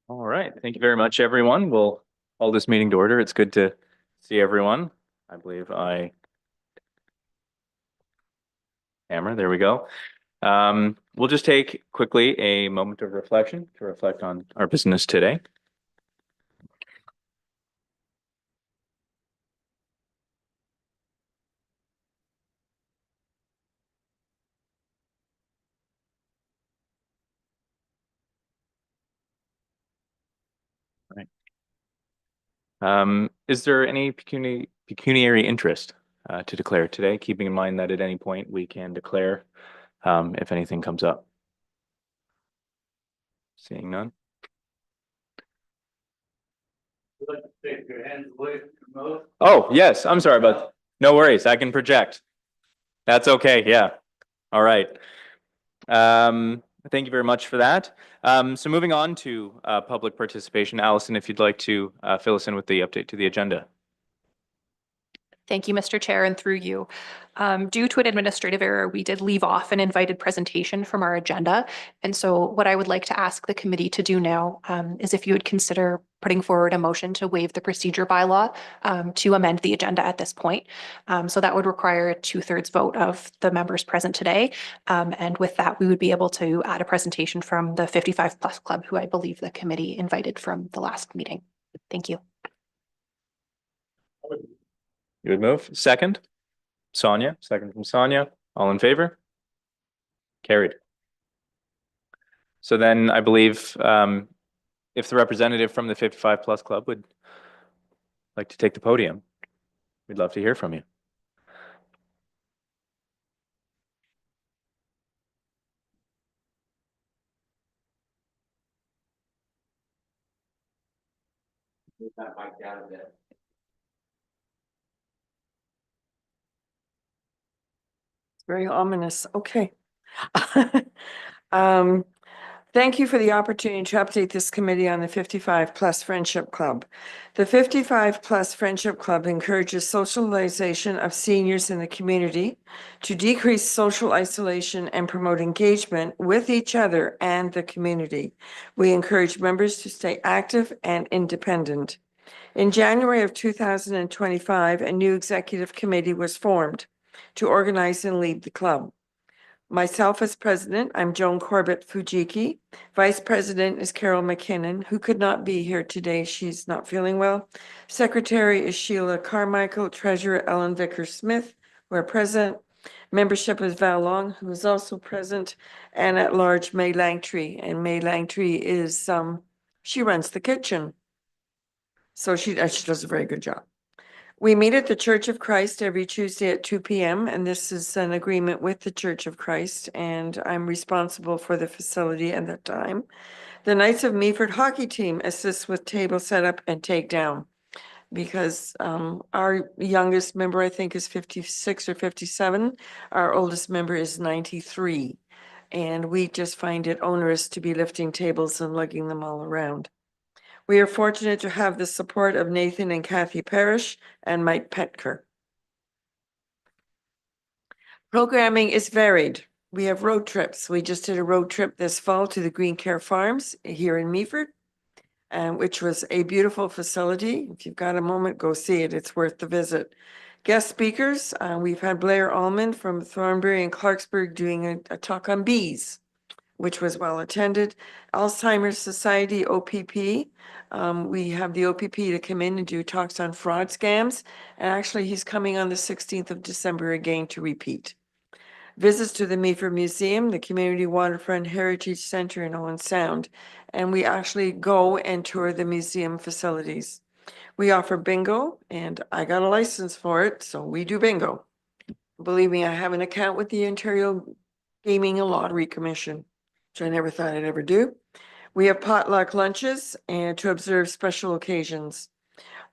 All right. Thank you very much, everyone. We'll call this meeting to order. It's good to see everyone. I believe I hammer. There we go. We'll just take quickly a moment of reflection to reflect on our business today. Right. Is there any pecuniary interest to declare today? Keeping in mind that at any point we can declare if anything comes up. Seeing none. Would like to take your hands away from your mouth. Oh, yes. I'm sorry about. No worries. I can project. That's okay. Yeah. All right. Thank you very much for that. So moving on to public participation, Allison, if you'd like to fill us in with the update to the agenda. Thank you, Mr. Chair, and through you. Due to an administrative error, we did leave off an invited presentation from our agenda. And so what I would like to ask the committee to do now is if you would consider putting forward a motion to waive the procedure bylaw to amend the agenda at this point. So that would require a 2/3 vote of the members present today. And with that, we would be able to add a presentation from the 55+ club, who I believe the committee invited from the last meeting. Thank you. You would move? Second? Sonia, second from Sonia. All in favor? Carried. So then I believe if the representative from the 55+ club would like to take the podium, we'd love to hear from you. Move that mic down a bit. Very ominous. Okay. Thank you for the opportunity to update this committee on the 55+ Friendship Club. The 55+ Friendship Club encourages socialization of seniors in the community to decrease social isolation and promote engagement with each other and the community. We encourage members to stay active and independent. In January of 2025, a new executive committee was formed to organize and lead the club. Myself as president, I'm Joan Corbett Fujiki. Vice president is Carol McKinnon, who could not be here today. She's not feeling well. Secretary is Sheila Carmichael. Treasurer Ellen Vickers-Smith, who are present. Membership is Val Long, who is also present. And at large, May Langtree. And May Langtree is, she runs the kitchen. So she does a very good job. We meet at the Church of Christ every Tuesday at 2 p.m. and this is an agreement with the Church of Christ, and I'm responsible for the facility at that time. The Knights of Meaford hockey team assists with table setup and takedown because our youngest member, I think, is 56 or 57. Our oldest member is 93, and we just find it onerous to be lifting tables and lugging them all around. We are fortunate to have the support of Nathan and Kathy Parrish and Mike Petker. Programming is varied. We have road trips. We just did a road trip this fall to the Green Care Farms here in Meaford, which was a beautiful facility. If you've got a moment, go see it. It's worth the visit. Guest speakers, we've had Blair Allman from Thornbury and Clarksburg doing a talk on bees, which was well attended. Alzheimer's Society, OPP. We have the OPP to come in and do talks on fraud scams. And actually, he's coming on the 16th of December again to repeat. Visits to the Meaford Museum, the Community Waterfront Heritage Center in Owen Sound. And we actually go and tour the museum facilities. We offer bingo, and I got a license for it, so we do bingo. Believe me, I have an account with the Ontario Gaming and Lottery Commission, which I never thought I'd ever do. We have potluck lunches and to observe special occasions.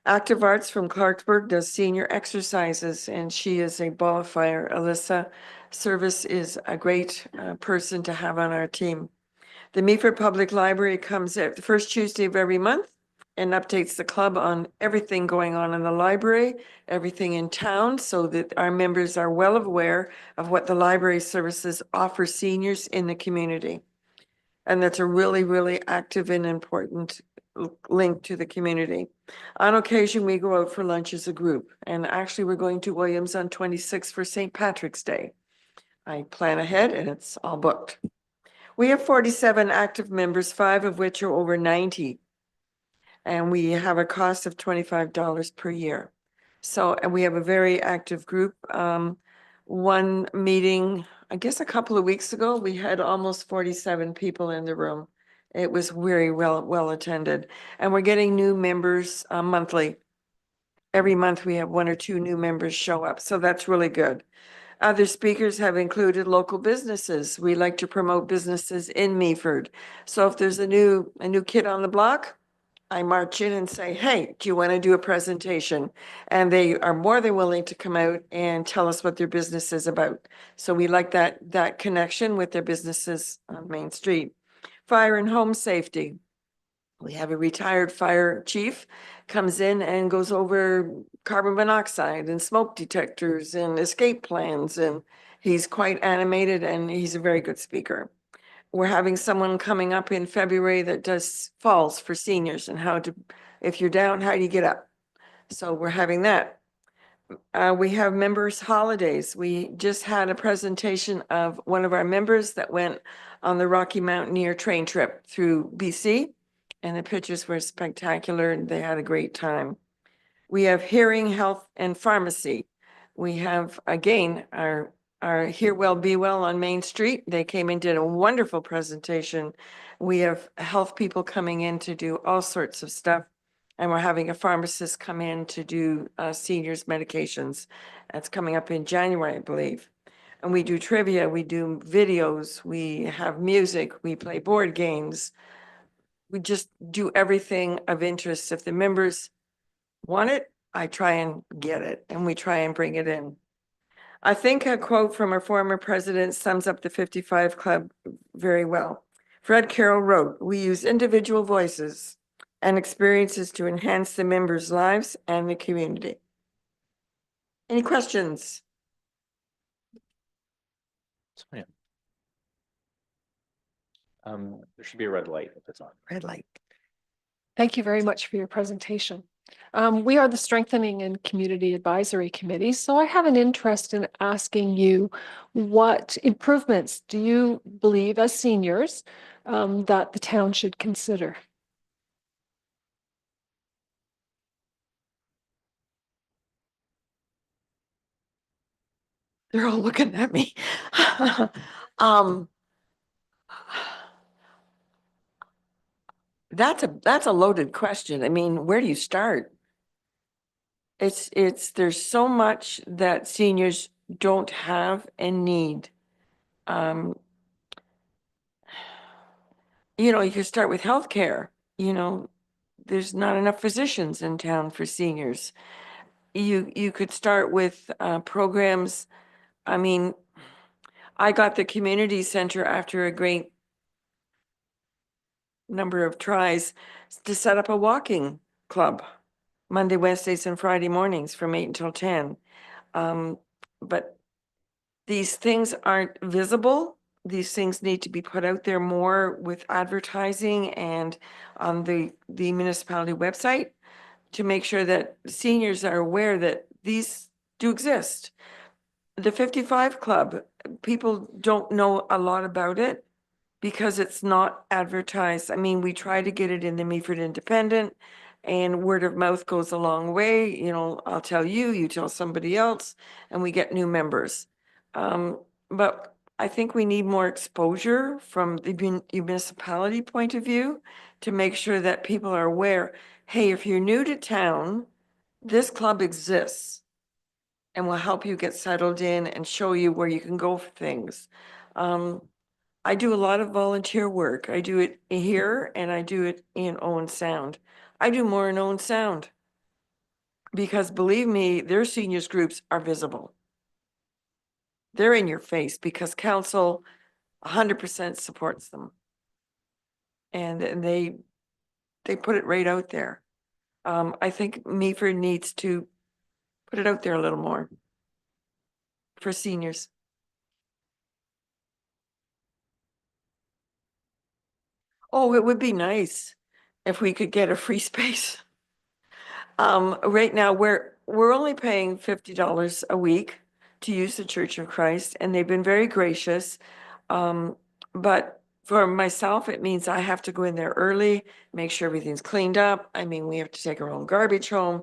Active Arts from Clarksburg does senior exercises, and she is a ball fire. Alyssa Service is a great person to have on our team. The Meaford Public Library comes at the first Tuesday of every month and updates the club on everything going on in the library, everything in town, so that our members are well aware of what the library services offer seniors in the community. And that's a really, really active and important link to the community. On occasion, we go out for lunch as a group, and actually we're going to Williams on 26th for St. Patrick's Day. I plan ahead and it's all booked. We have 47 active members, 5 of which are over 90. And we have a cost of $25 per year. So, and we have a very active group. One meeting, I guess a couple of weeks ago, we had almost 47 people in the room. It was very well attended, and we're getting new members monthly. Every month we have 1 or 2 new members show up, so that's really good. Other speakers have included local businesses. We like to promote businesses in Meaford. So if there's a new kid on the block, I march in and say, hey, do you want to do a presentation? And they are more than willing to come out and tell us what their business is about. So we like that connection with their businesses on Main Street. Fire and home safety. We have a retired fire chief comes in and goes over carbon monoxide and smoke detectors and escape plans. And he's quite animated and he's a very good speaker. We're having someone coming up in February that does falls for seniors and how to, if you're down, how do you get up? So we're having that. We have members' holidays. We just had a presentation of one of our members that went on the Rocky Mountaineer train trip through BC. And the pictures were spectacular and they had a great time. We have hearing, health, and pharmacy. We have, again, our Hear Well, Be Well on Main Street. They came and did a wonderful presentation. We have health people coming in to do all sorts of stuff. And we're having a pharmacist come in to do seniors medications. That's coming up in January, I believe. And we do trivia, we do videos, we have music, we play board games. We just do everything of interest. If the members want it, I try and get it, and we try and bring it in. I think a quote from a former president sums up the 55 Club very well. Fred Carroll wrote, "We use individual voices and experiences to enhance the members' lives and the community." Any questions? Sonia. There should be a red light if it's on. Red light. Thank you very much for your presentation. We are the Strengthening and Community Advisory Committee, so I have an interest in asking you what improvements do you believe as seniors that the town should consider? They're all looking at me. That's a loaded question. I mean, where do you start? There's so much that seniors don't have and need. You could start with healthcare. There's not enough physicians in town for seniors. You could start with programs. I mean, I got the community center after a great number of tries to set up a walking club Monday, Wednesdays, and Friday mornings from 8 until 10. But these things aren't visible. These things need to be put out there more with advertising and on the municipality website to make sure that seniors are aware that these do exist. The 55 Club, people don't know a lot about it because it's not advertised. I mean, we try to get it in the Meaford Independent, and word of mouth goes a long way. I'll tell you, you tell somebody else, and we get new members. But I think we need more exposure from the municipality point of view to make sure that people are aware, hey, if you're new to town, this club exists and will help you get settled in and show you where you can go for things. I do a lot of volunteer work. I do it here and I do it in Owen Sound. I do more in Owen Sound because believe me, their seniors groups are visible. They're in your face because council 100% supports them. And they put it right out there. I think Meaford needs to put it out there a little more for seniors. Oh, it would be nice if we could get a free space. Right now, we're only paying $50 a week to use the Church of Christ, and they've been very gracious. But for myself, it means I have to go in there early, make sure everything's cleaned up. I mean, we have to take our own garbage home,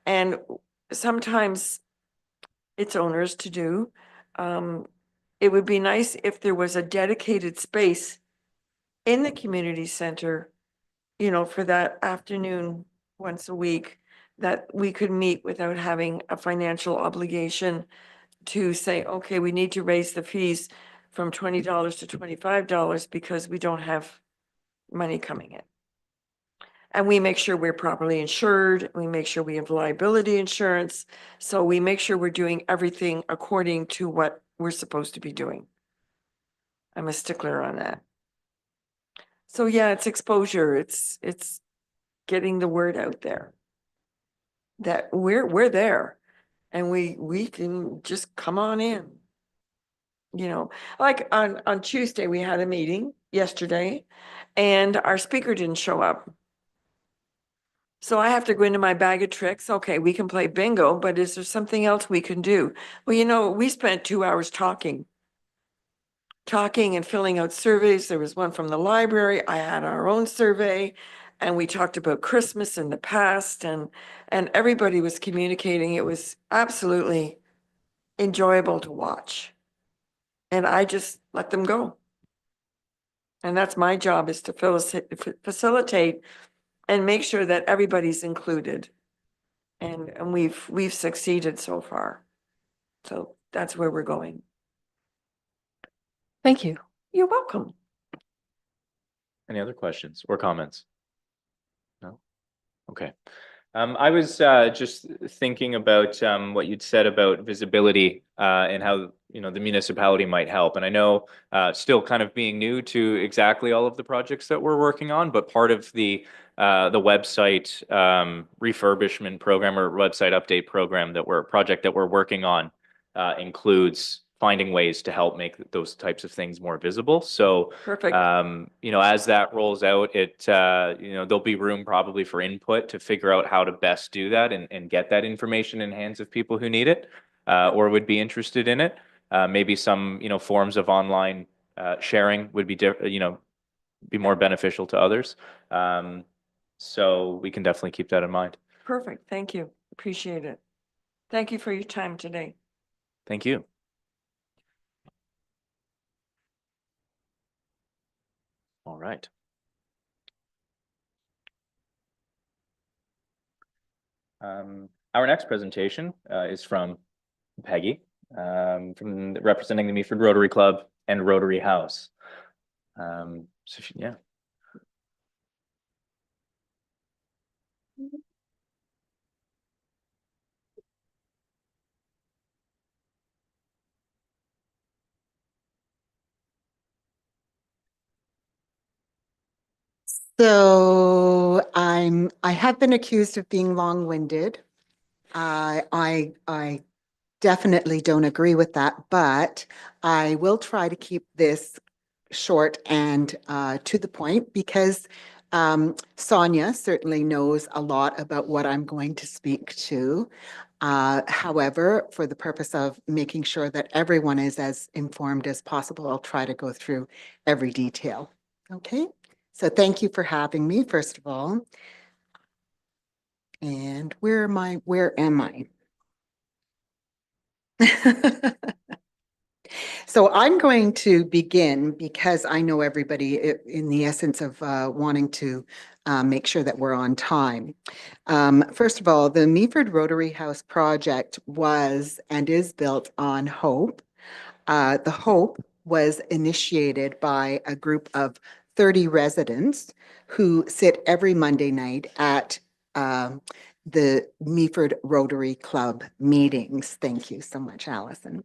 and sometimes it's onerous to do. It would be nice if there was a dedicated space in the community center, you know, for that afternoon once a week, that we could meet without having a financial obligation to say, okay, we need to raise the fees from $20 to $25 because we don't have money coming in. And we make sure we're properly insured, we make sure we have liability insurance, so we make sure we're doing everything according to what we're supposed to be doing. I'm a stickler on that. So yeah, it's exposure, it's getting the word out there that we're there and we can just come on in. You know, like on Tuesday, we had a meeting yesterday and our speaker didn't show up. So I have to go into my bag of tricks. Okay, we can play bingo, but is there something else we can do? Well, you know, we spent 2 hours talking and filling out surveys. There was one from the library. I had our own survey and we talked about Christmas in the past and everybody was communicating. It was absolutely enjoyable to watch. And I just let them go. And that's my job, is to facilitate and make sure that everybody's included. And we've succeeded so far. So that's where we're going. Thank you. You're welcome. Any other questions or comments? No? Okay. I was just thinking about what you'd said about visibility and how, you know, the municipality might help. And I know still kind of being new to exactly all of the projects that we're working on, but part of the website refurbishment program or website update program project that we're working on includes finding ways to help make those types of things more visible. So, Perfect. you know, as that rolls out, you know, there'll be room probably for input to figure out how to best do that and get that information in hands of people who need it or would be interested in it. Maybe some, you know, forms of online sharing would be, you know, be more beneficial to others. So we can definitely keep that in mind. Perfect. Thank you. Appreciate it. Thank you for your time today. Thank you. All right. Our next presentation is from Peggy, from representing the Meaford Rotary Club and Rotary House. Yeah. So I have been accused of being long-winded. I definitely don't agree with that, but I will try to keep this short and to the point because Sonia certainly knows a lot about what I'm going to speak to. However, for the purpose of making sure that everyone is as informed as possible, I'll try to go through every detail. Okay, so thank you for having me, first of all. And where am I? So I'm going to begin because I know everybody in the essence of wanting to make sure that we're on time. First of all, the Meaford Rotary House project was and is built on hope. The hope was initiated by a group of 30 residents who sit every Monday night at the Meaford Rotary Club meetings. Thank you so much, Allison.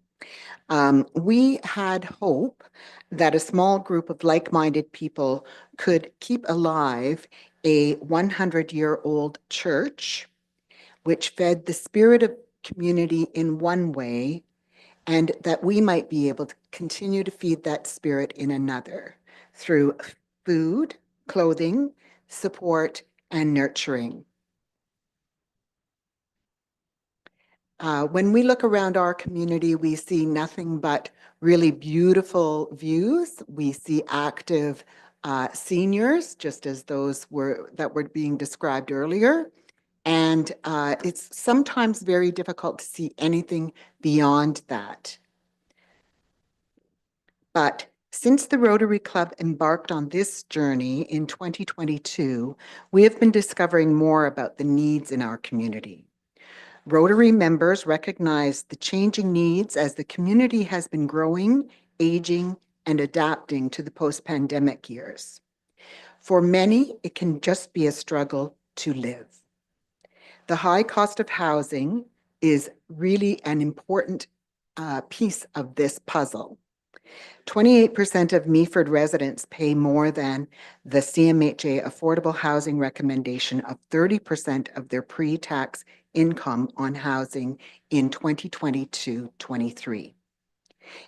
We had hope that a small group of like-minded people could keep alive a 100-year-old church, which fed the spirit of community in one way, and that we might be able to continue to feed that spirit in another through food, clothing, support, and nurturing. When we look around our community, we see nothing but really beautiful views. We see active seniors, just as those that were being described earlier. And it's sometimes very difficult to see anything beyond that. But since the Rotary Club embarked on this journey in 2022, we have been discovering more about the needs in our community. Rotary members recognize the changing needs as the community has been growing, aging, and adapting to the post-pandemic years. For many, it can just be a struggle to live. The high cost of housing is really an important piece of this puzzle. 28% of Meaford residents pay more than the CMHA affordable housing recommendation of 30% of their pre-tax income on housing in 2022-23.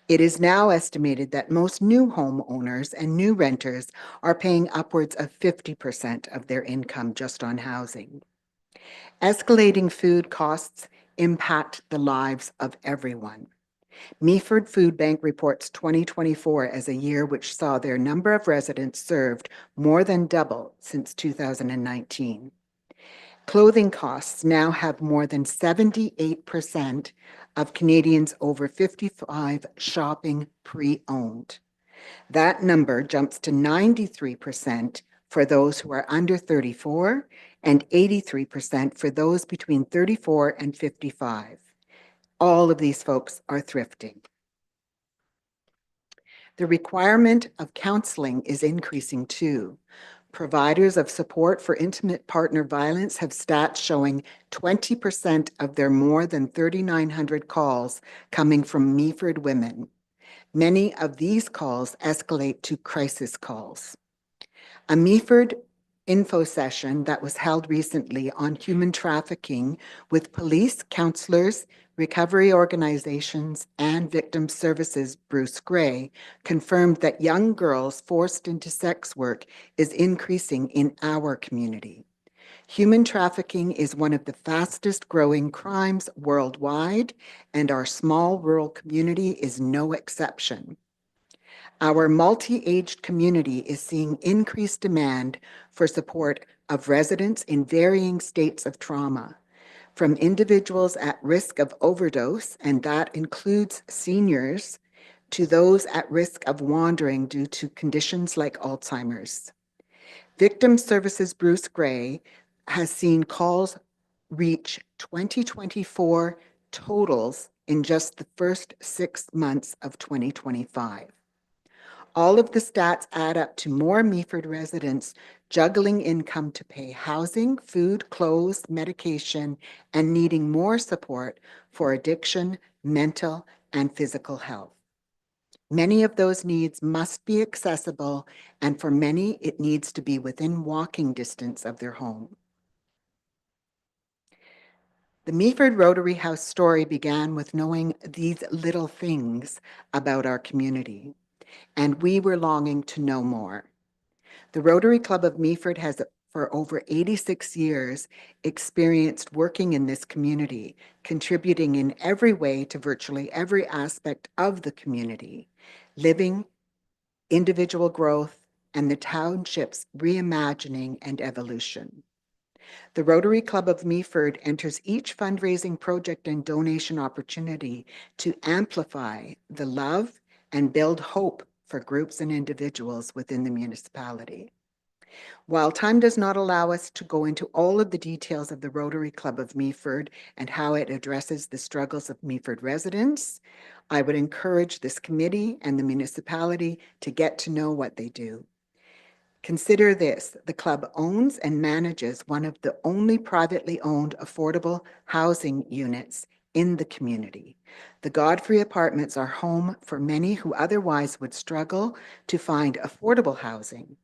It is now estimated that most new homeowners and new renters are paying upwards of 50% of their income just on housing. Escalating food costs impact the lives of everyone. Meaford Food Bank reports 2024 as a year which saw their number of residents served more than double since 2019. Clothing costs now have more than 78% of Canadians over 55 shopping pre-owned. That number jumps to 93% for those who are under 34 and 83% for those between 34 and 55. All of these folks are thrifting. The requirement of counseling is increasing too. Providers of support for intimate partner violence have stats showing 20% of their more than 3,900 calls coming from Meaford women. Many of these calls escalate to crisis calls. A Meaford info session that was held recently on human trafficking with police, counselors, recovery organizations, and victim services, Bruce Gray, confirmed that young girls forced into sex work is increasing in our community. Human trafficking is one of the fastest growing crimes worldwide, and our small rural community is no exception. Our multi-aged community is seeing increased demand for support of residents in varying states of trauma, from individuals at risk of overdose, and that includes seniors, to those at risk of wandering due to conditions like Alzheimer's. Victim Services Bruce Gray has seen calls reach 2024 totals in just the first 6 months of 2025. All of the stats add up to more Meaford residents juggling income to pay housing, food, clothes, medication, and needing more support for addiction, mental, and physical health. Many of those needs must be accessible, and for many, it needs to be within walking distance of their home. The Meaford Rotary House story began with knowing these little things about our community, and we were longing to know more. The Rotary Club of Meaford has, for over 86 years, experienced working in this community, contributing in every way to virtually every aspect of the community, living, individual growth, and the township's reimagining and evolution. The Rotary Club of Meaford enters each fundraising project and donation opportunity to amplify the love and build hope for groups and individuals within the municipality. While time does not allow us to go into all of the details of the Rotary Club of Meaford and how it addresses the struggles of Meaford residents, I would encourage this committee and the municipality to get to know what they do. Consider this: the club owns and manages one of the only privately owned affordable housing units in the community. The Godfrey Apartments are home for many who otherwise would struggle to find affordable housing.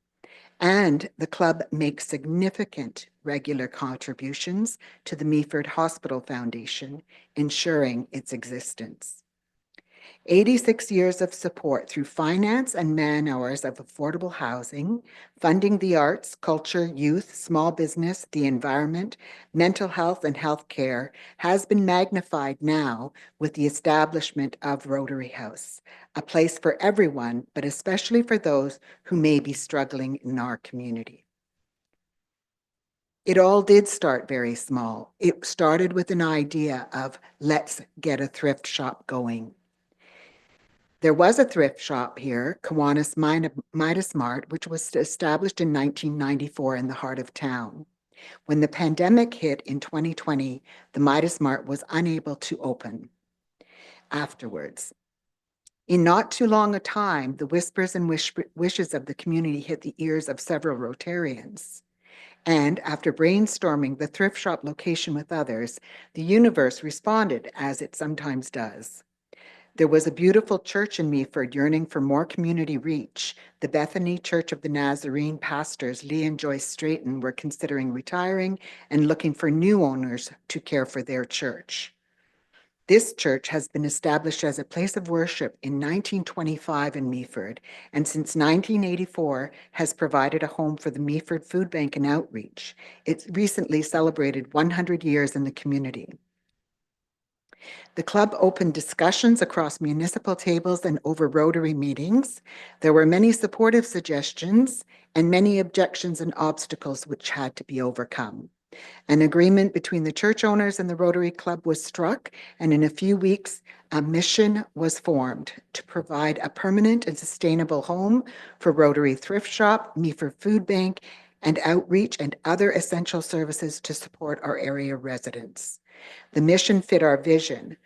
And the club makes significant regular contributions to the Meaford Hospital Foundation, ensuring its existence. 86 years of support through finance and man hours of affordable housing, funding the arts, culture, youth, small business, the environment, mental health, and healthcare has been magnified now with the establishment of Rotary House, a place for everyone, but especially for those who may be struggling in our community. It all did start very small. It started with an idea of let's get a thrift shop going. There was a thrift shop here, Kiwanis Midas Mart, which was established in 1994 in the heart of town. When the pandemic hit in 2020, the Midas Mart was unable to open afterwards. In not too long a time, the whispers and wishes of the community hit the ears of several Rotarians. And after brainstorming the thrift shop location with others, the universe responded, as it sometimes does. There was a beautiful church in Meaford yearning for more community reach. The Bethany Church of the Nazarene pastors, Lee and Joyce Straighton, were considering retiring and looking for new owners to care for their church. This church has been established as a place of worship in 1925 in Meaford, and since 1984 has provided a home for the Meaford Food Bank and Outreach. It recently celebrated 100 years in the community. The club opened discussions across municipal tables and over Rotary meetings. There were many supportive suggestions and many objections and obstacles which had to be overcome. An agreement between the church owners and the Rotary Club was struck, and in a few weeks, a mission was formed to provide a permanent and sustainable home for Rotary Thrift Shop, Meaford Food Bank, and outreach and other essential services to support our area residents. The mission fit our vision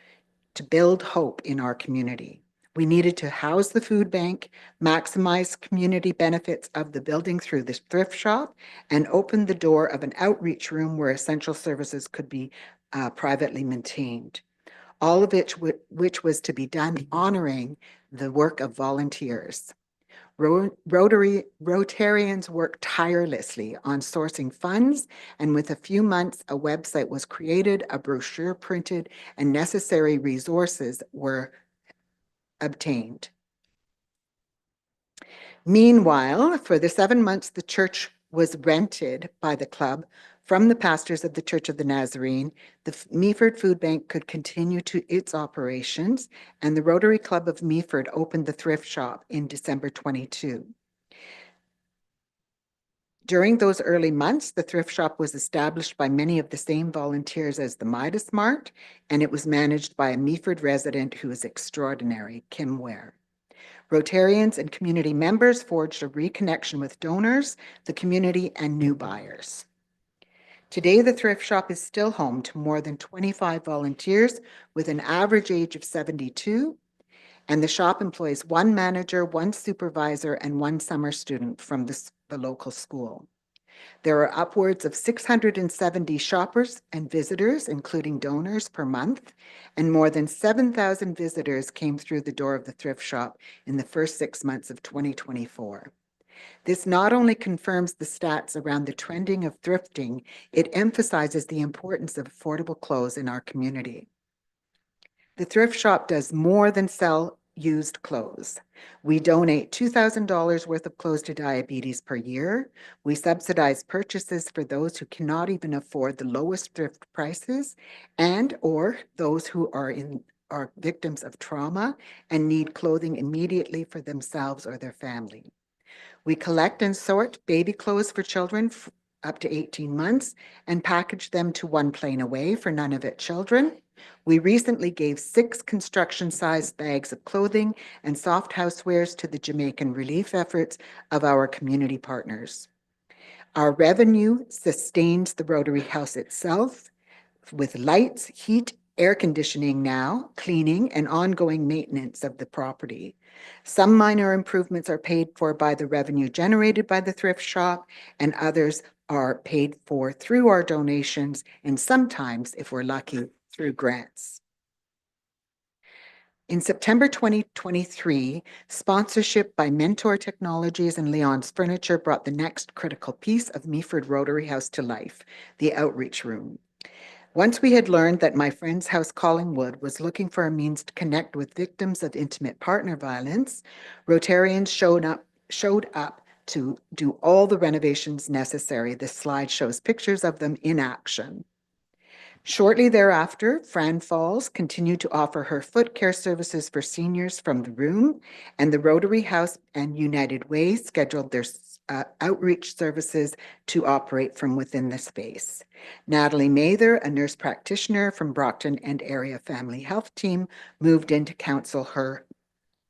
to build hope in our community. We needed to house the food bank, maximize community benefits of the building through the thrift shop, and open the door of an outreach room where essential services could be privately maintained. All of which was to be done honoring the work of volunteers. Rotarians worked tirelessly on sourcing funds, and with a few months, a website was created, a brochure printed, and necessary resources were obtained. Meanwhile, for the 7 months the church was rented by the club from the pastors of the Church of the Nazarene, the Meaford Food Bank could continue to its operations, and the Rotary Club of Meaford opened the thrift shop in December 22. During those early months, the thrift shop was established by many of the same volunteers as the Midas Mart, and it was managed by a Meaford resident who is extraordinary, Kim Ware. Rotarians and community members forged a reconnection with donors, the community, and new buyers. Today, the thrift shop is still home to more than 25 volunteers with an average age of 72, and the shop employs one manager, one supervisor, and one summer student from the local school. There are upwards of 670 shoppers and visitors, including donors, per month, and more than 7,000 visitors came through the door of the thrift shop in the first 6 months of 2024. This not only confirms the stats around the trending of thrifting, it emphasizes the importance of affordable clothes in our community. The thrift shop does more than sell used clothes. We donate $2,000 worth of clothes to diabetes per year. We subsidize purchases for those who cannot even afford the lowest thrift prices and or those who are victims of trauma and need clothing immediately for themselves or their family. We collect and sort baby clothes for children up to 18 months and package them to One Plane Away for Nunavut children. We recently gave 6 construction-sized bags of clothing and soft housewares to the Jamaican relief efforts of our community partners. Our revenue sustains the Rotary House itself with lights, heat, air conditioning now, cleaning, and ongoing maintenance of the property. Some minor improvements are paid for by the revenue generated by the thrift shop, and others are paid for through our donations, and sometimes, if we're lucky, through grants. In September 2023, sponsorship by Mentor Technologies and Leon's Furniture brought the next critical piece of Meaford Rotary House to life, the outreach room. Once we had learned that My Friend's House Collingwood was looking for a means to connect with victims of intimate partner violence, Rotarians showed up to do all the renovations necessary. This slide shows pictures of them in action. Shortly thereafter, Fran Falls continued to offer her foot care services for seniors from the room, and the Rotary House and United Way scheduled their outreach services to operate from within the space. Natalie Mather, a nurse practitioner from Brockton and Area Family Health Team, moved in to counsel her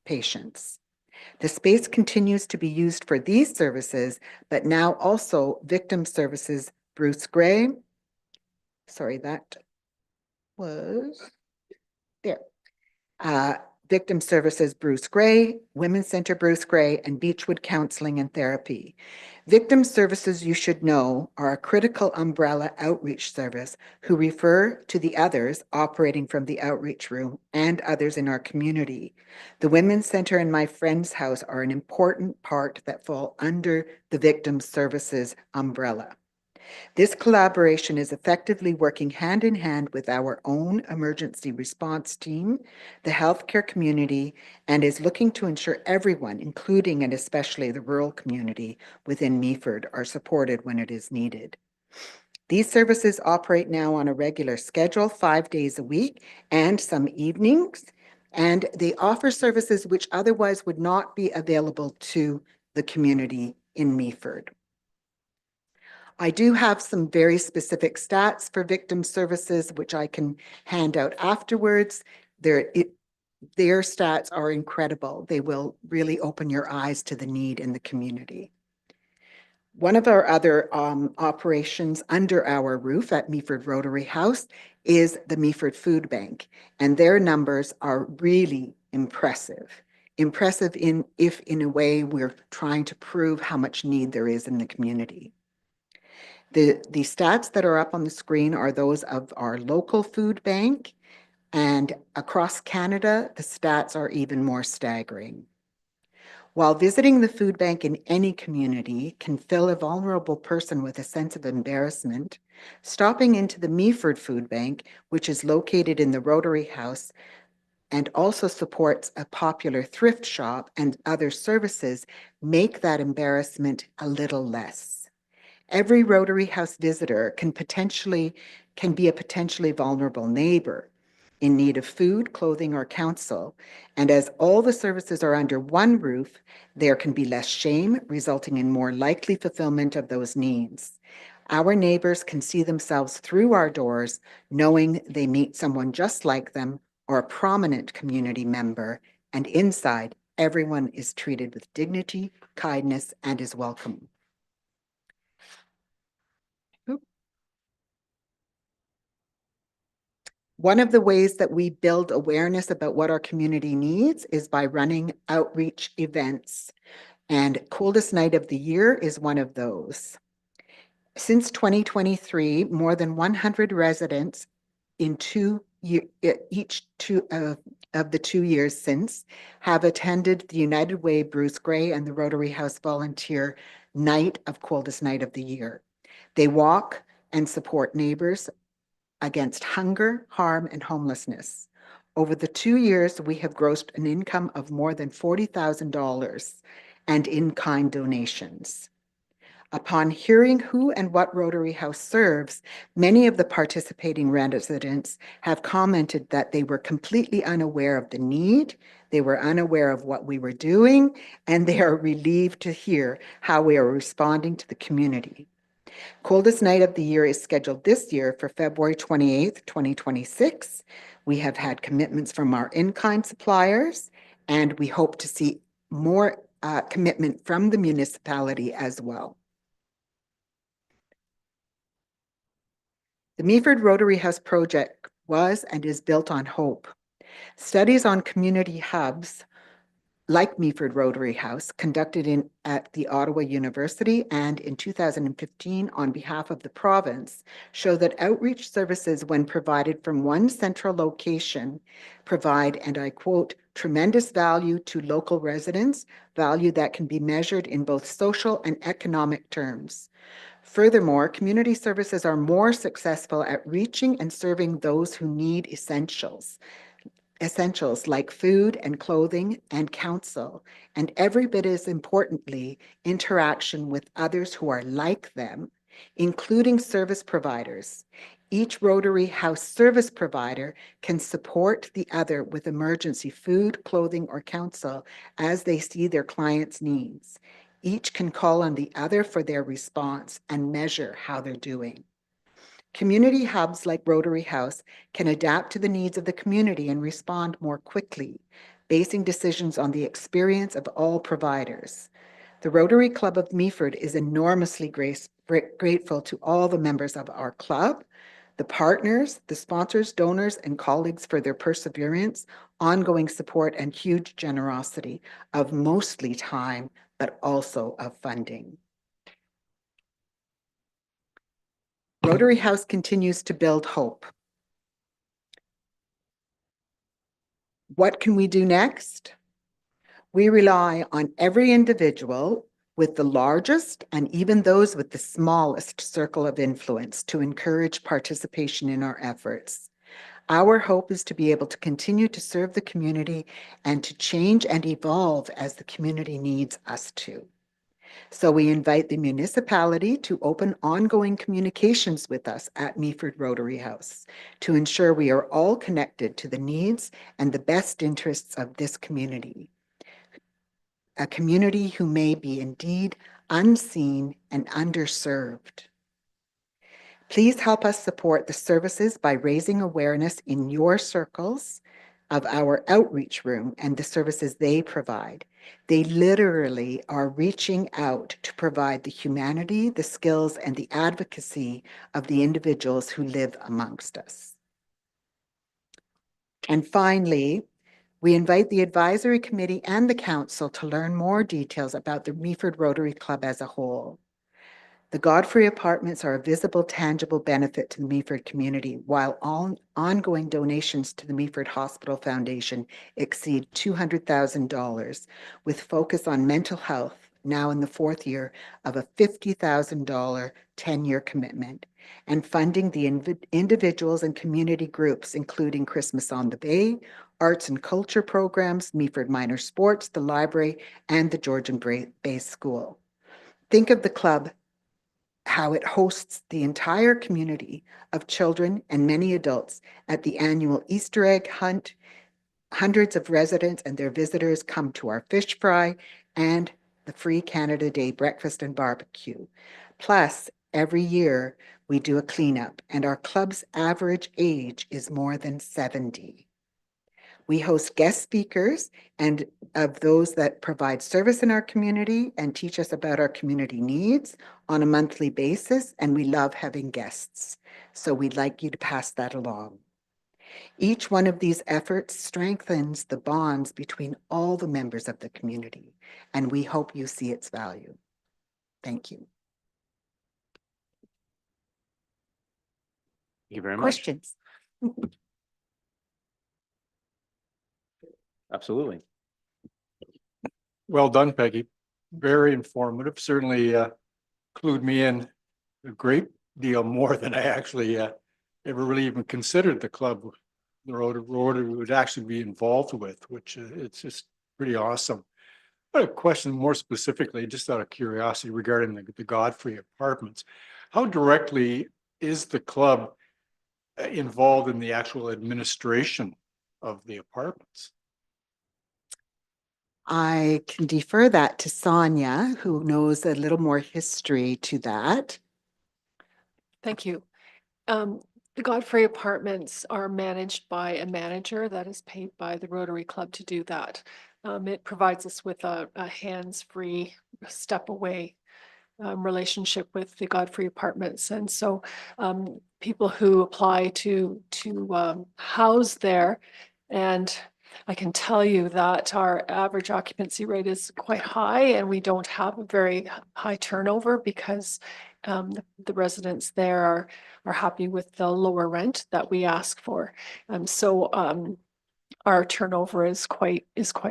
patients. The space continues to be used for these services, but now also victim services. Bruce Gray, sorry, that was there. Victim Services Bruce Gray, Women's Center Bruce Gray, and Beechwood Counseling and Therapy. Victim Services, you should know, are a critical umbrella outreach service who refer to the others operating from the outreach room and others in our community. The Women's Center and My Friend's House are an important part that fall under the Victim Services umbrella. This collaboration is effectively working hand in hand with our own emergency response team, the healthcare community, and is looking to ensure everyone, including and especially the rural community within Meaford, are supported when it is needed. These services operate now on a regular schedule, 5 days a week and some evenings, and they offer services which otherwise would not be available to the community in Meaford. I do have some very specific stats for victim services, which I can hand out afterwards. Their stats are incredible. They will really open your eyes to the need in the community. One of our other operations under our roof at Meaford Rotary House is the Meaford Food Bank, and their numbers are really impressive. Impressive in a way we're trying to prove how much need there is in the community. The stats that are up on the screen are those of our local food bank, and across Canada, the stats are even more staggering. While visiting the food bank in any community can fill a vulnerable person with a sense of embarrassment, stopping into the Meaford Food Bank, which is located in the Rotary House and also supports a popular thrift shop and other services, make that embarrassment a little less. Every Rotary House visitor can be a potentially vulnerable neighbor in need of food, clothing, or counsel. And as all the services are under one roof, there can be less shame, resulting in more likely fulfillment of those needs. Our neighbors can see themselves through our doors, knowing they meet someone just like them or a prominent community member, and inside, everyone is treated with dignity, kindness, and is welcome. One of the ways that we build awareness about what our community needs is by running outreach events, and Coldest Night of the Year is one of those. Since 2023, more than 100 residents in each of the 2 years since have attended the United Way Bruce Gray and the Rotary House Volunteer Night of Coldest Night of the Year. They walk and support neighbors against hunger, harm, and homelessness. Over the 2 years, we have grossed an income of more than $40,000 and in-kind donations. Upon hearing who and what Rotary House serves, many of the participating residents have commented that they were completely unaware of the need, they were unaware of what we were doing, and they are relieved to hear how we are responding to the community. Coldest Night of the Year is scheduled this year for February 28th, 2026. We have had commitments from our in-kind suppliers, and we hope to see more commitment from the municipality as well. The Meaford Rotary House project was and is built on hope. Studies on community hubs like Meaford Rotary House, conducted at the Ottawa University and in 2015 on behalf of the province, show that outreach services, when provided from one central location, provide, and I quote, tremendous value to local residents, value that can be measured in both social and economic terms. Furthermore, community services are more successful at reaching and serving those who need essentials like food and clothing and counsel, and every bit as importantly, interaction with others who are like them, including service providers. Each Rotary House service provider can support the other with emergency food, clothing, or counsel as they see their clients' needs. Each can call on the other for their response and measure how they're doing. Community hubs like Rotary House can adapt to the needs of the community and respond more quickly, basing decisions on the experience of all providers. The Rotary Club of Meaford is enormously grateful to all the members of our club, the partners, the sponsors, donors, and colleagues for their perseverance, ongoing support, and huge generosity of mostly time, but also of funding. Rotary House continues to build hope. What can we do next? We rely on every individual with the largest and even those with the smallest circle of influence to encourage participation in our efforts. Our hope is to be able to continue to serve the community and to change and evolve as the community needs us to. So we invite the municipality to open ongoing communications with us at Meaford Rotary House to ensure we are all connected to the needs and the best interests of this community. A community who may be indeed unseen and underserved. Please help us support the services by raising awareness in your circles of our outreach room and the services they provide. They literally are reaching out to provide the humanity, the skills, and the advocacy of the individuals who live amongst us. And finally, we invite the advisory committee and the council to learn more details about the Meaford Rotary Club as a whole. The Godfrey Apartments are a visible, tangible benefit to the Meaford community, while all ongoing donations to the Meaford Hospital Foundation exceed $200,000, with focus on mental health, now in the 4th year of a $50,000 10-year commitment, and funding the individuals and community groups, including Christmas on the Bay, arts and culture programs, Meaford Minor Sports, the library, and the Georgian Bay School. Think of the club how it hosts the entire community of children and many adults at the annual Easter egg hunt. Hundreds of residents and their visitors come to our fish fry and the free Canada Day breakfast and barbecue. Plus, every year we do a cleanup, and our club's average age is more than 70. We host guest speakers and of those that provide service in our community and teach us about our community needs on a monthly basis, and we love having guests. So we'd like you to pass that along. Each one of these efforts strengthens the bonds between all the members of the community, and we hope you see its value. Thank you. Thank you very much. Questions? Absolutely. Well done, Peggy. Very informative. Certainly clued me in a great deal more than I actually ever really even considered the club, the Rotary would actually be involved with, which it's just pretty awesome. I have a question more specifically, just out of curiosity, regarding the Godfrey Apartments. How directly is the club involved in the actual administration of the apartments? I can defer that to Sonia, who knows a little more history to that. Thank you. The Godfrey Apartments are managed by a manager that is paid by the Rotary Club to do that. It provides us with a hands-free, step-away relationship with the Godfrey Apartments. And so people who apply to house there, and I can tell you that our average occupancy rate is quite high, and we don't have a very high turnover because the residents there are happy with the lower rent that we ask for. So our turnover is quite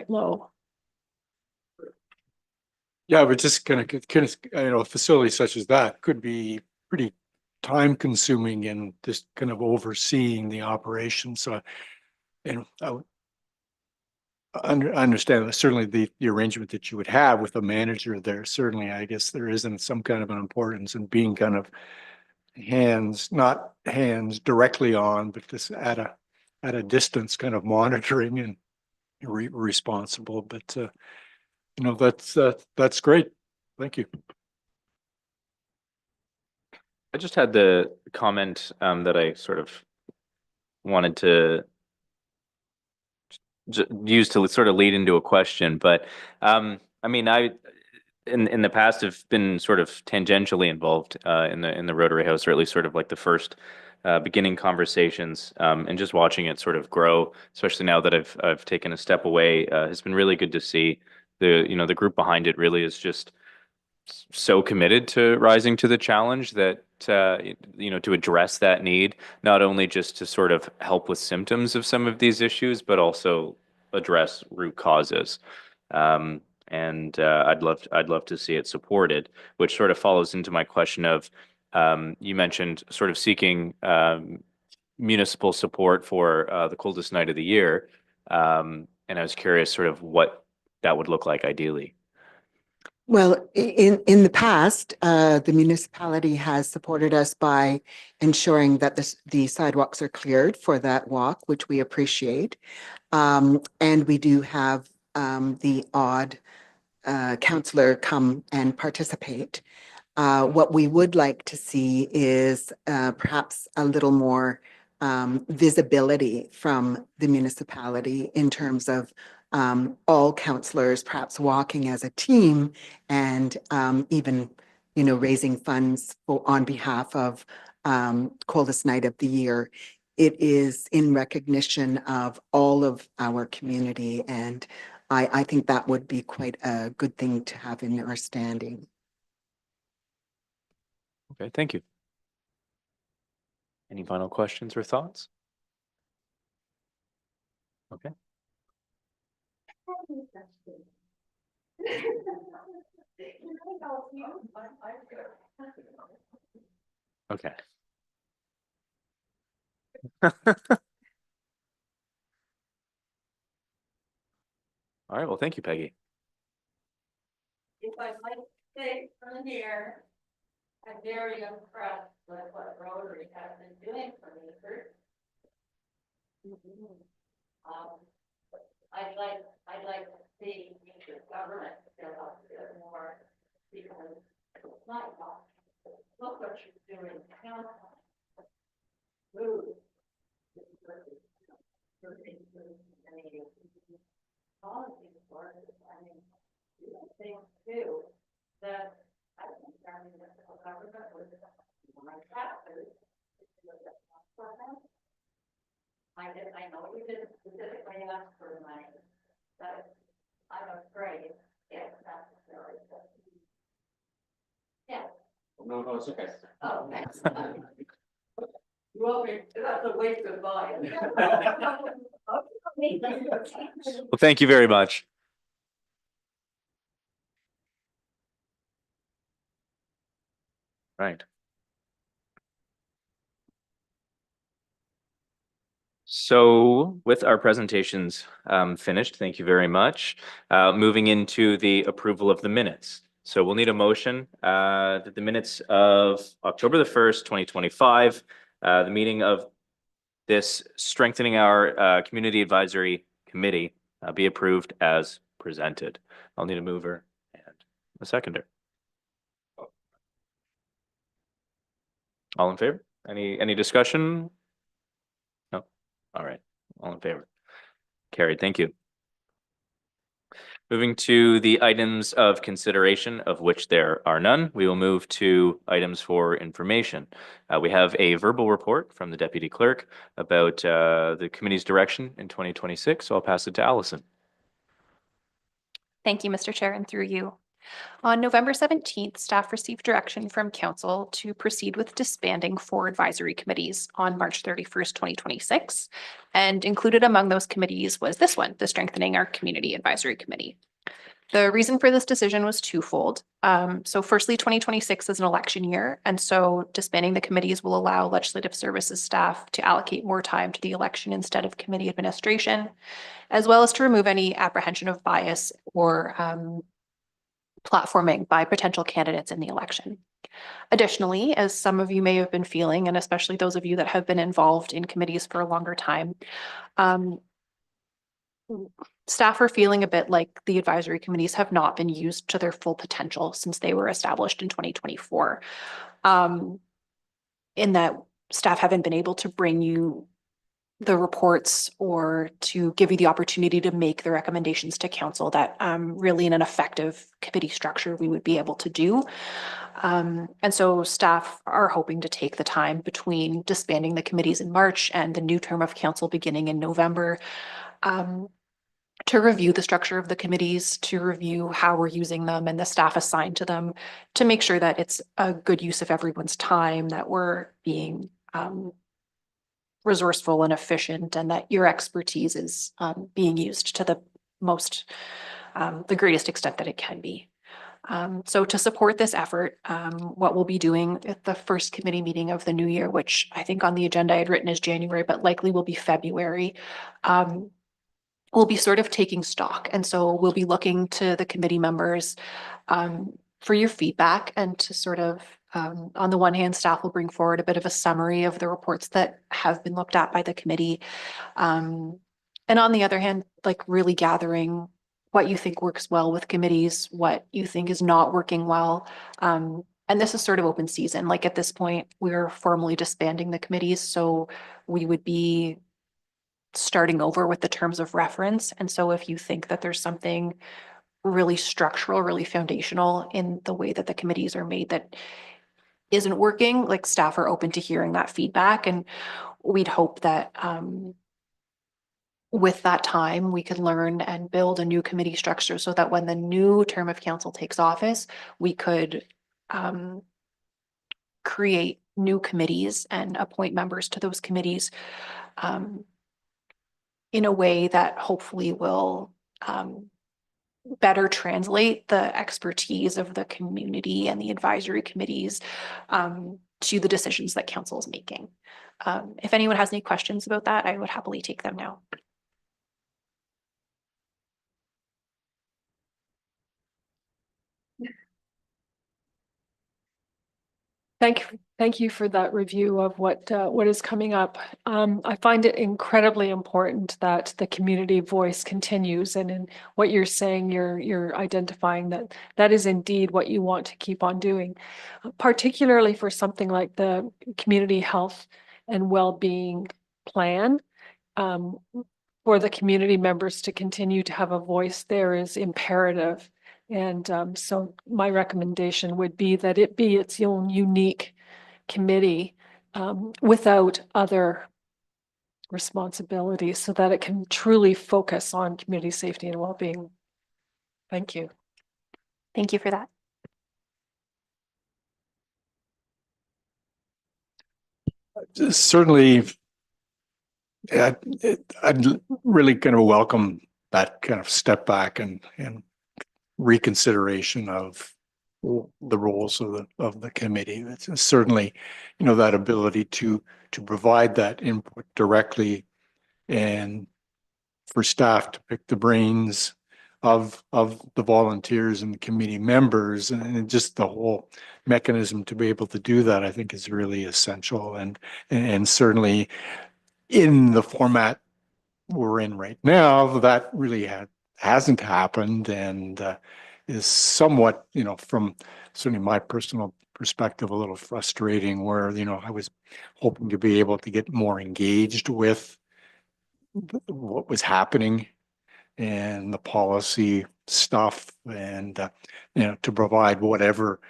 low. Yeah, but just a facility such as that could be pretty time consuming and just kind of overseeing the operation. So, I would understand that certainly the arrangement that you would have with a manager there, certainly, I guess there isn't some kind of an importance in being kind of not hands directly on, but just at a distance, kind of monitoring and responsible. But, that's great. Thank you. I just had the comment that I sort of wanted to use to sort of lead into a question, but I mean, I in the past have been sort of tangentially involved in the Rotary House, or at least sort of like the first beginning conversations, and just watching it sort of grow, especially now that I've taken a step away, has been really good to see. The group behind it really is just so committed to rising to the challenge that to address that need, not only just to sort of help with symptoms of some of these issues, but also address root causes. And I'd love to see it supported, which sort of follows into my question of you mentioned sort of seeking municipal support for the coldest night of the year, and I was curious sort of what that would look like ideally. Well, in the past, the municipality has supported us by ensuring that the sidewalks are cleared for that walk, which we appreciate. And we do have the odd counselor come and participate. What we would like to see is perhaps a little more visibility from the municipality in terms of all counselors perhaps walking as a team and even, raising funds on behalf of coldest night of the year. It is in recognition of all of our community, and I think that would be quite a good thing to have in our standing. Okay, thank you. Any final questions or thoughts? Okay. Okay. All right, well, thank you, Peggy. If I might say from here, I'm very impressed with what Rotary has been doing for Meaford. I'd like to see Meaford government step up a bit more because it's not much. Look what you're doing now. Move. Policy for it, I mean, things too, that I think our municipal government was my chapters. I know we didn't specifically ask for money, but I'm afraid if necessary. Yeah. No, it's okay. Oh, thanks. You want me, that's a wave goodbye. Well, thank you very much. Right. So with our presentations finished, thank you very much. Moving into the approval of the minutes. So we'll need a motion that the minutes of October the 1st, 2025, the meeting of this strengthening our community advisory committee be approved as presented. I'll need a mover and a seconder. All in favor? Any discussion? No? All right. All in favor? Carried. Thank you. Moving to the items of consideration, of which there are none, we will move to items for information. We have a verbal report from the Deputy Clerk about the committee's direction in 2026, so I'll pass it to Allison. Thank you, Mr. Chair, and through you. On November 17th, staff received direction from council to proceed with disbanding 4 advisory committees on March 31st, 2026. And included among those committees was this one, the Strengthening Our Community Advisory Committee. The reason for this decision was twofold. So firstly, 2026 is an election year, and so disbanding the committees will allow legislative services staff to allocate more time to the election instead of committee administration, as well as to remove any apprehension of bias or platforming by potential candidates in the election. Additionally, as some of you may have been feeling, and especially those of you that have been involved in committees for a longer time, staff are feeling a bit like the advisory committees have not been used to their full potential since they were established in 2024. In that staff haven't been able to bring you the reports or to give you the opportunity to make the recommendations to council that really in an effective committee structure we would be able to do. And so staff are hoping to take the time between disbanding the committees in March and the new term of council beginning in November to review the structure of the committees, to review how we're using them and the staff assigned to them, to make sure that it's a good use of everyone's time, that we're being resourceful and efficient, and that your expertise is being used to the greatest extent that it can be. So to support this effort, what we'll be doing at the first committee meeting of the new year, which I think on the agenda I had written as January, but likely will be February, we'll be sort of taking stock. And so we'll be looking to the committee members for your feedback and to sort of, on the one hand, staff will bring forward a bit of a summary of the reports that have been looked at by the committee. And on the other hand, like really gathering what you think works well with committees, what you think is not working well. And this is sort of open season. Like at this point, we're formally disbanding the committees. So we would be starting over with the terms of reference. And so if you think that there's something really structural, really foundational in the way that the committees are made that isn't working, like staff are open to hearing that feedback. And we'd hope that with that time, we could learn and build a new committee structure so that when the new term of council takes office, we could create new committees and appoint members to those committees in a way that hopefully will better translate the expertise of the community and the advisory committees to the decisions that council is making. If anyone has any questions about that, I would happily take them now. Thank you for that review of what is coming up. I find it incredibly important that the community voice continues, and in what you're saying, you're identifying that is indeed what you want to keep on doing, particularly for something like the community health and well-being plan. For the community members to continue to have a voice there is imperative. And so my recommendation would be that it be its own unique committee without other responsibilities so that it can truly focus on community safety and well-being. Thank you. Thank you for that. Certainly, I'd really kind of welcome that kind of step back and reconsideration of the roles of the committee. It's certainly, that ability to provide that input directly and for staff to pick the brains of the volunteers and the committee members, and just the whole mechanism to be able to do that, I think is really essential. And certainly in the format we're in right now, that really hasn't happened, and is somewhat, from certainly my personal perspective, a little frustrating, where, I was hoping to be able to get more engaged with what was happening and the policy stuff, and, to provide whatever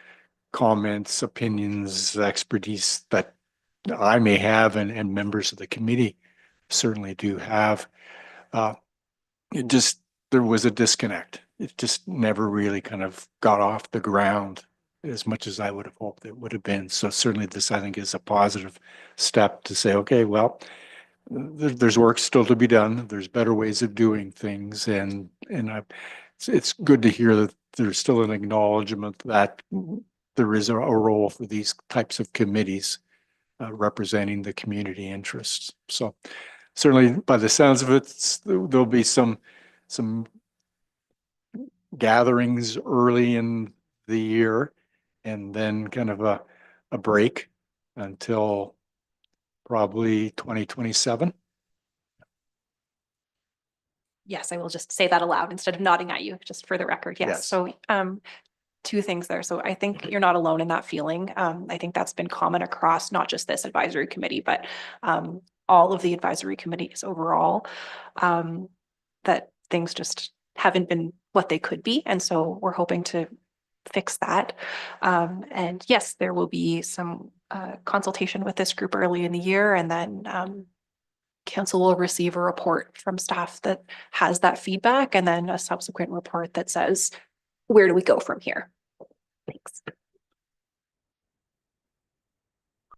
comments, opinions, expertise that I may have, and members of the committee certainly do have. There was a disconnect. it just never really kind of got off the ground as much as I would have hoped it would have been. So certainly this, I think, is a positive step to say, okay, well, there's work still to be done. There's better ways of doing things. It's good to hear that there's still an acknowledgement that there is a role for these types of committees representing the community interests. So certainly by the sounds of it, there'll be some gatherings early in the year and then kind of a break until probably 2027. Yes, I will just say that aloud instead of nodding at you, just for the record. Yes. Yes. So two things there. So I think you're not alone in that feeling. I think that's been common across not just this advisory committee, but all of the advisory committees overall, that things just haven't been what they could be. And so we're hoping to fix that. And yes, there will be some consultation with this group early in the year, and then council will receive a report from staff that has that feedback, and then a subsequent report that says, where do we go from here? Thanks.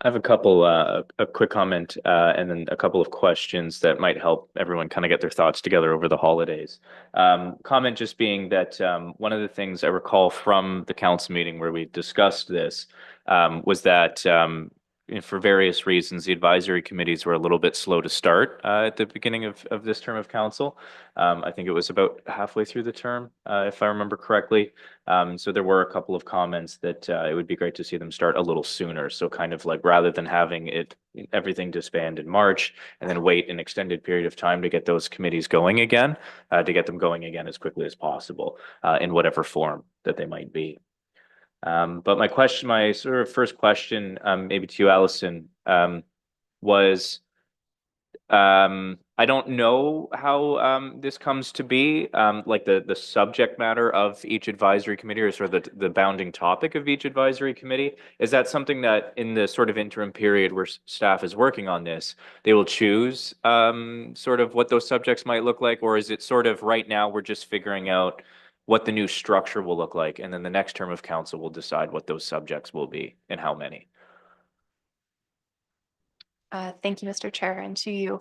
I have a quick comment, and then a couple of questions that might help everyone kind of get their thoughts together over the holidays. Comment just being that one of the things I recall from the council meeting where we discussed this was that for various reasons, the advisory committees were a little bit slow to start at the beginning of this term of council. I think it was about halfway through the term, if I remember correctly. So there were a couple of comments that it would be great to see them start a little sooner. So kind of like rather than having everything disband in March and then wait an extended period of time to get those committees going again, to get them going again as quickly as possible in whatever form that they might be. But my sort of first question, maybe to you, Allison, was I don't know how this comes to be, like the subject matter of each advisory committee or sort of the bounding topic of each advisory committee. Is that something that in the sort of interim period where staff is working on this, they will choose sort of what those subjects might look like? Or is it sort of right now we're just figuring out what the new structure will look like, and then the next term of council will decide what those subjects will be and how many? Thank you, Mr. Chair, and to you.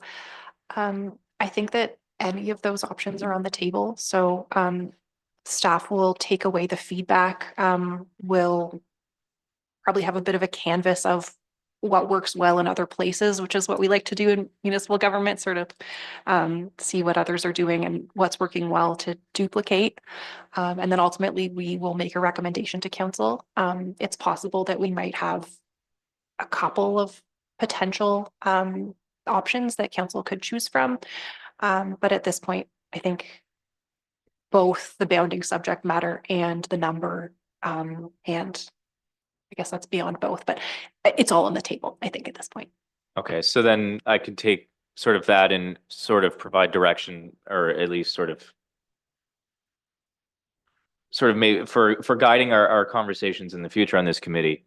I think that any of those options are on the table. So staff will take away the feedback, will probably have a bit of a canvas of what works well in other places, which is what we like to do in municipal government, sort of see what others are doing and what's working well to duplicate. And then ultimately we will make a recommendation to council. It's possible that we might have a couple of potential options that council could choose from. But at this point, I think both the bounding subject matter and the number, and I guess that's beyond both, but it's all on the table, I think, at this point. Okay, so then I could take sort of that and sort of provide direction, or at least sort of maybe for guiding our conversations in the future on this committee.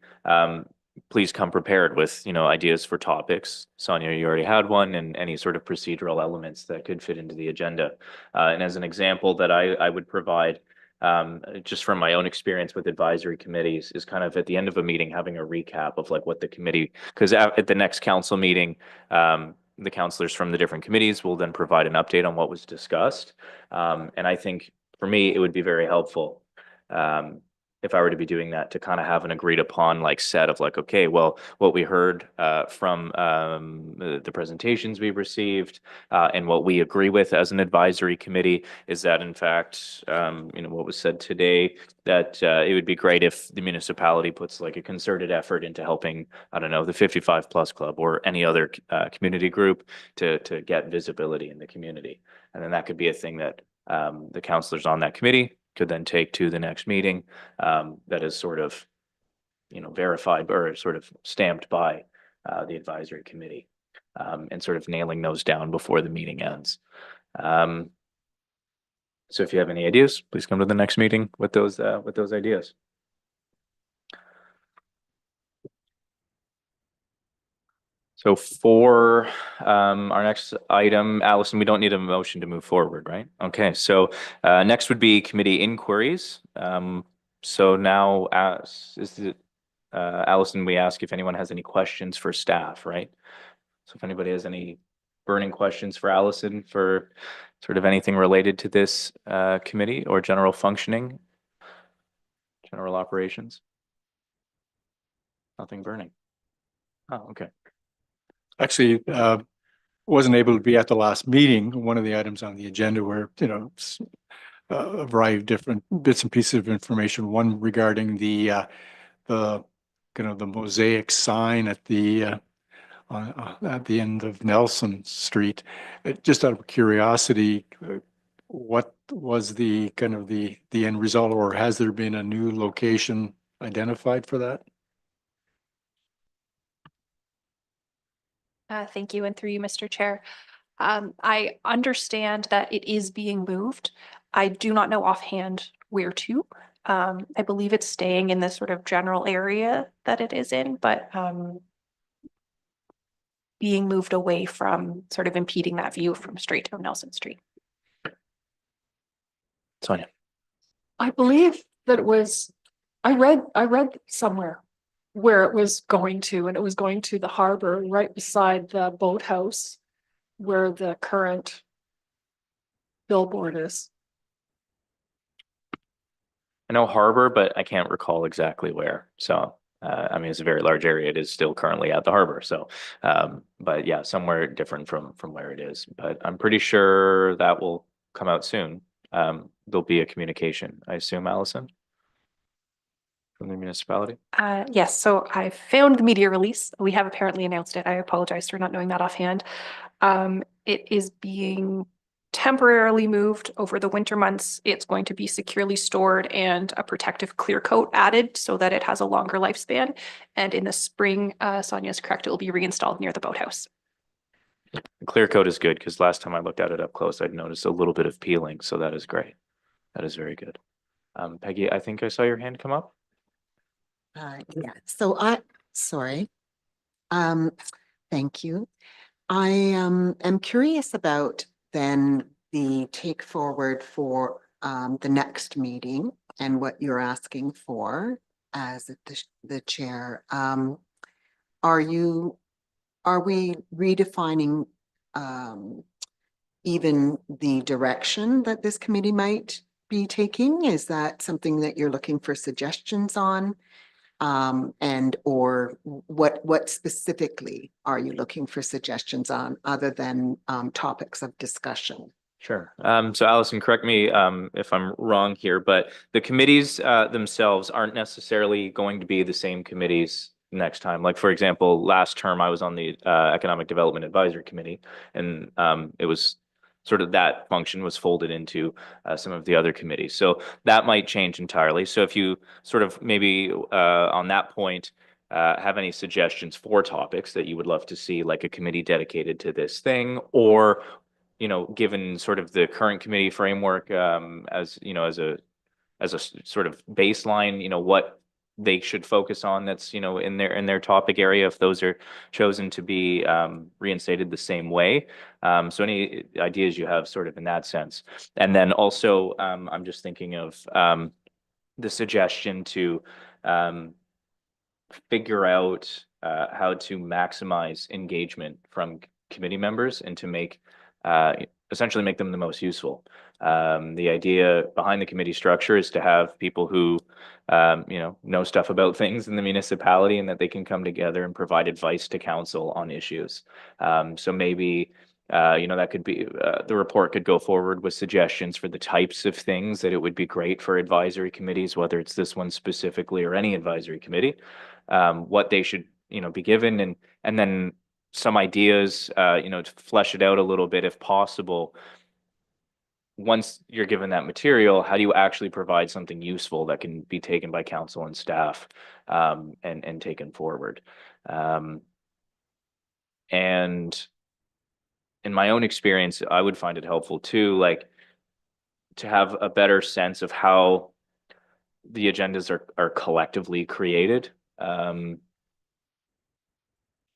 Please come prepared with, ideas for topics. Sonia, you already had one, and any sort of procedural elements that could fit into the agenda. And as an example that I would provide, just from my own experience with advisory committees, is kind of at the end of a meeting having a recap of like what the committee, because at the next council meeting, the councilors from the different committees will then provide an update on what was discussed. And I think for me, it would be very helpful if I were to be doing that, to kind of have an agreed upon like set of like, okay, well, what we heard from the presentations we received and what we agree with as an advisory committee is that in fact, what was said today, that it would be great if the municipality puts like a concerted effort into helping, I don't know, the 55 plus club or any other community group to get visibility in the community. And then that could be a thing that the councilors on that committee could then take to the next meeting that is sort of, verified or sort of stamped by the advisory committee and sort of nailing those down before the meeting ends. So if you have any ideas, please come to the next meeting with those ideas. So for our next item, Allison, we don't need a motion to move forward, right? Okay, so next would be committee inquiries. So now Allison, we ask if anyone has any questions for staff, right? So if anybody has any burning questions for Allison for sort of anything related to this committee or general functioning, general operations? Nothing burning. Oh, okay. Actually, wasn't able to be at the last meeting. One of the items on the agenda were, a variety of different bits and pieces of information. One regarding the kind of the mosaic sign at the end of Nelson Street. Just out of curiosity, what was the kind of the end result, or has there been a new location identified for that? Thank you, and through you, Mr. Chair. I understand that it is being moved. I do not know offhand where to. I believe it's staying in the sort of general area that it is in, but being moved away from sort of impeding that view from straight down Nelson Street. Sonia. I believe that it was, I read somewhere where it was going to, and it was going to the harbor right beside the boathouse where the current billboard is. I know harbor, but I can't recall exactly where. So, I mean, it's a very large area. It is still currently at the harbor. So, but yeah, somewhere different from where it is. But I'm pretty sure that will come out soon. There'll be a communication, I assume, Allison, from the municipality. Yes, so I found the media release. We have apparently announced it. I apologize for not knowing that offhand. It is being temporarily moved over the winter months. It's going to be securely stored and a protective clear coat added so that it has a longer lifespan. And in the spring, Sonia is correct, it will be reinstalled near the boathouse. The clear coat is good because last time I looked at it up close, I'd noticed a little bit of peeling. So that is great. That is very good. Peggy, I think I saw your hand come up. Yeah, so sorry. Thank you. I am curious about then the take forward for the next meeting and what you're asking for as the chair. Are we redefining even the direction that this committee might be taking? Is that something that you're looking for suggestions on? And or what specifically are you looking for suggestions on other than topics of discussion? Sure. So Allison, correct me if I'm wrong here, but the committees themselves aren't necessarily going to be the same committees next time. Like, for example, last term I was on the Economic Development Advisory Committee, and it was sort of that function was folded into some of the other committees. So that might change entirely. So if you sort of maybe on that point have any suggestions for topics that you would love to see, like a committee dedicated to this thing, or given sort of the current committee framework as a sort of baseline, what they should focus on that's in their topic area, if those are chosen to be reinstated the same way. So any ideas you have sort of in that sense. And then also I'm just thinking of the suggestion to figure out how to maximize engagement from committee members and to make essentially make them the most useful. The idea behind the committee structure is to have people who know stuff about things in the municipality and that they can come together and provide advice to council on issues. So maybe that could be the report could go forward with suggestions for the types of things that it would be great for advisory committees, whether it's this one specifically or any advisory committee, what they should be given, and then some ideas to flesh it out a little bit if possible. Once you're given that material, how do you actually provide something useful that can be taken by council and staff and taken forward? And in my own experience, I would find it helpful too, like to have a better sense of how the agendas are collectively created.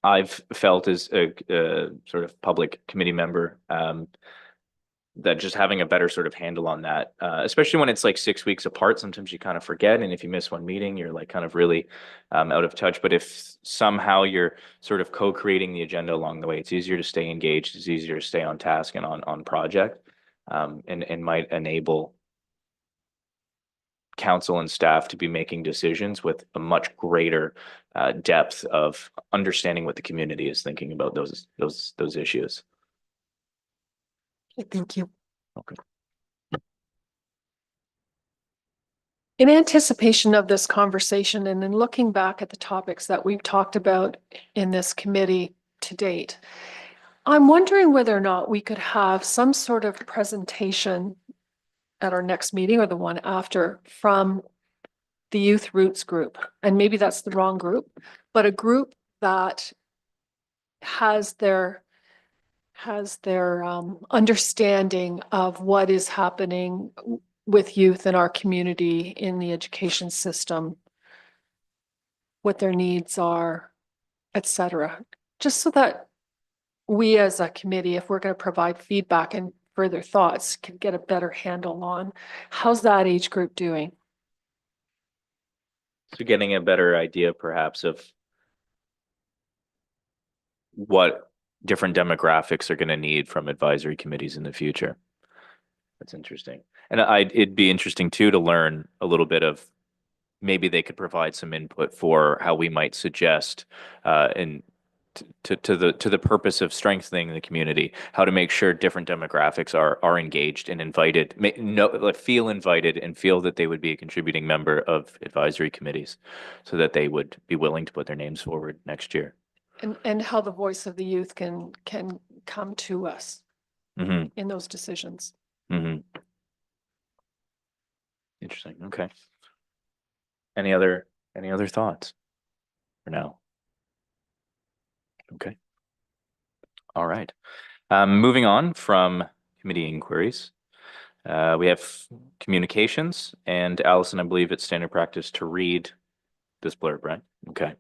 I've felt as a sort of public committee member, that just having a better sort of handle on that, especially when it's like 6 weeks apart, sometimes you kind of forget. And if you miss one meeting, you're like kind of really out of touch. But if somehow you're sort of co-creating the agenda along the way, it's easier to stay engaged, it's easier to stay on task and on project, and might enable council and staff to be making decisions with a much greater depth of understanding what the community is thinking about those issues. Thank you. Okay. In anticipation of this conversation and in looking back at the topics that we've talked about in this committee to date, I'm wondering whether or not we could have some sort of presentation at our next meeting or the one after from the Youth Roots group. And maybe that's the wrong group, but a group that has their understanding of what is happening with youth in our community, in the education system, what their needs are, etc. Just so that we as a committee, if we're going to provide feedback and further thoughts, can get a better handle on how's that age group doing. So getting a better idea perhaps of what different demographics are going to need from advisory committees in the future. That's interesting. And it'd be interesting too to learn a little bit of, maybe they could provide some input for how we might suggest and to the purpose of strengthening the community, how to make sure different demographics are engaged and invited, feel invited and feel that they would be a contributing member of advisory committees, so that they would be willing to put their names forward next year. And how the voice of the youth can come to us Mm-hmm. in those decisions. Mm-hmm. Interesting. Okay. Any other thoughts for now? Okay. All right. Moving on from committee inquiries, we have communications, and Allison, I believe it's standard practice to read this blurb, right? Okay.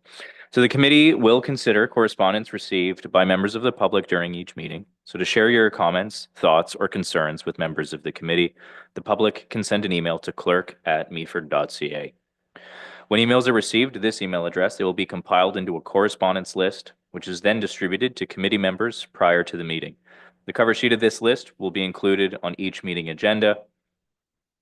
So the committee will consider correspondence received by members of the public during each meeting. So to share your comments, thoughts, or concerns with members of the committee, the public can send an email to clerk@meaford.ca. When emails are received to this email address, they will be compiled into a correspondence list, which is then distributed to committee members prior to the meeting. The cover sheet of this list will be included on each meeting agenda.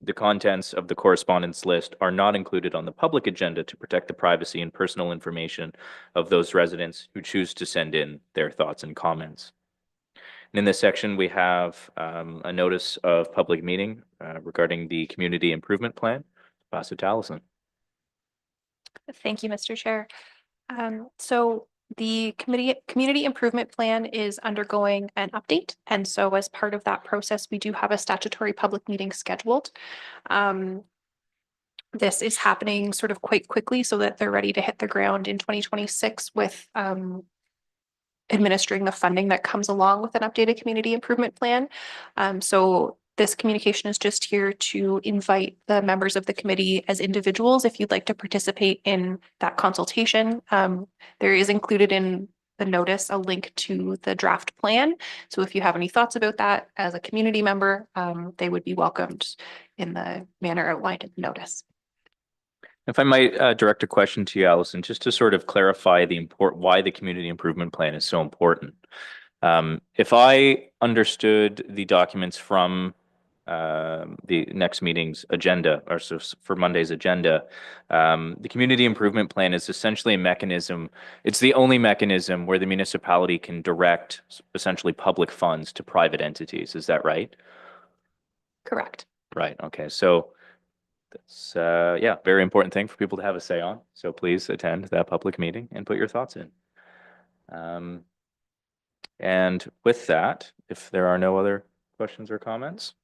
The contents of the correspondence list are not included on the public agenda to protect the privacy and personal information of those residents who choose to send in their thoughts and comments. And in this section, we have a notice of public meeting regarding the community improvement plan. Pass it to Allison. Thank you, Mr. Chair. So the community improvement plan is undergoing an update. And so as part of that process, we do have a statutory public meeting scheduled. This is happening sort of quite quickly so that they're ready to hit the ground in 2026 with administering the funding that comes along with an updated community improvement plan. So this communication is just here to invite the members of the committee as individuals if you'd like to participate in that consultation. There is included in the notice a link to the draft plan. So if you have any thoughts about that as a community member, they would be welcomed in the manner outlined in the notice. If I might direct a question to you, Allison, just to sort of clarify why the community improvement plan is so important. If I understood the documents from the next meeting's agenda, or so for Monday's agenda, the community improvement plan is essentially a mechanism. It's the only mechanism where the municipality can direct essentially public funds to private entities. Is that right? Correct. Right. Okay. So that's yeah, very important thing for people to have a say on. So please attend that public meeting and put your thoughts in. And with that, if there are no other questions or comments,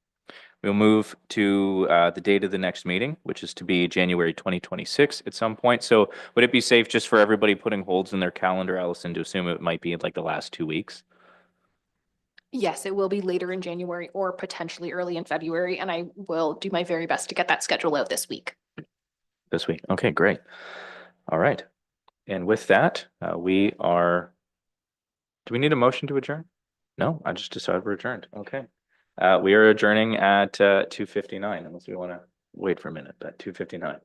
we'll move to the date of the next meeting, which is to be January 2026 at some point. So would it be safe just for everybody putting holds in their calendar, Allison, to assume it might be like the last 2 weeks? Yes, it will be later in January or potentially early in February, and I will do my very best to get that schedule out this week. This week. Okay, great. All right. And with that, we are Do we need a motion to adjourn? No, I just decided we're adjourned. Okay. We are adjourning at 2:59 unless we want to wait for a minute, but 2:59.